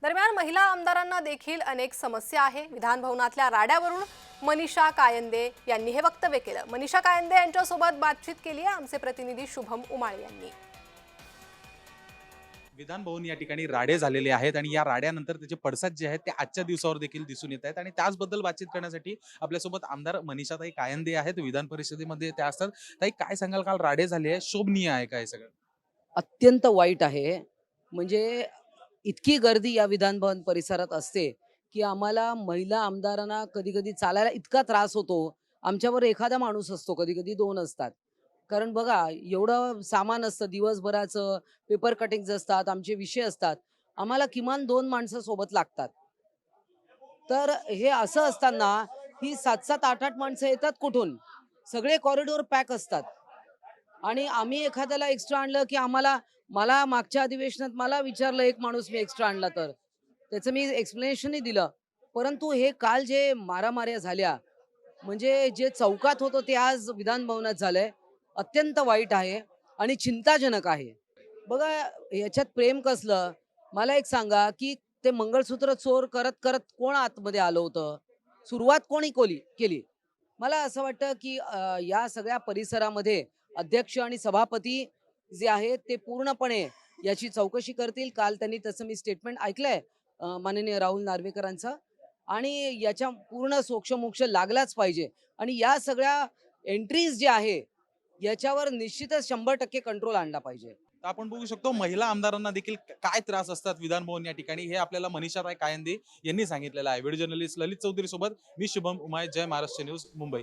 दरम्यान महिला आमदारांना देखील अनेक समस्या आहे। विधान भवनातल्या राड्यावरून मनीषा कायंदे यांनी हे वक्तव्य केलं। मनीषा कायंदे यांच्यासोबत बातचीत केली आहे आमचे प्रतिनिधी शुभम उमाळे यांनी। विधान भवन या ठिकाणी राडे झालेले आहेत आणि या राड्यानंतर त्याचे पडसाद जे आहेत ते आजच्या दिवसावर देखील दिसून येत आहेत आणि त्याचबद्दल बातचीत करण्यासाठी आपल्यासोबत आमदार मनीषाताई कायंदे आहेत। विधान परिषदेमध्ये त्या असतात। ताई, काय सांगाल, काल राडे झाले आहे, शोभनीय आहे काय सगळं? अत्यंत वाईट आहे। म्हणजे इतकी गर्दी या विधान भवन परिसरात असते की आम्हाला महिला आमदारांना कधी-कधी चालायला इतका त्रास होतो। आमच्यावर एखादा माणूस असतो, कधी-कधी 2 असतात। कारण बघा एवढं सामान असतं दिवसभराचं, पेपर कटिंग्ज असतात, आमचे विषय असतात। आम्हाला किमान 2 माणसं सोबत लागतात। तर हे असं असताना ही 7-7, 8-8 माणसं येतात कुठून? सगळे कॉरिडॉर पॅक असतात आणि आम्ही एखाद्याला एक्स्ट्रा आणलं की मला मागच्या अधिवेशनात मला विचारलं एक माणूस मी एक्स्ट्रा आणला तर त्याचं मी एक्सप्लेनेशनही दिलं। परंतु हे काल जे मारामाऱ्या झाल्या म्हणजे जे चौकात होतं ते आज विधान भवनात झालंय। अत्यंत वाईट आहे आणि चिंताजनक आहे। बघा याच्यात प्रेम कसलं? मला एक सांगा की ते मंगळसूत्र चोर करत करत कोण आतमध्ये आलं होतं? सुरुवात कोणी केली? मला असं वाटतं की या सगळ्या परिसरामध्ये अध्यक्ष आणि सभापती जे आहेत ते पूर्णपणे याची चौकशी करतील। काल त्यांनी तसं मी स्टेटमेंट ऐकलंय माननीय राहुल नार्वेकरांचं आणि याच्या पूर्ण सोक्षमोक्ष लागलाच पाहिजे आणि या सगळ्या एंट्रीज जे आहे याच्यावर निश्चितच 100% कंट्रोल आणला पाहिजे। तर आपण बघू शकतो महिला आमदारांना देखील काय त्रास असतात विधान भवन या ठिकाणी, हे आपल्याला मनीषाताई कायंदे यांनी सांगितलेलं आहे। व्हिडिओ जर्नलिस्ट ललित चौधरी सोबत मी शुभम उमाय, जय महाराष्ट्र न्यूज, मुंबई।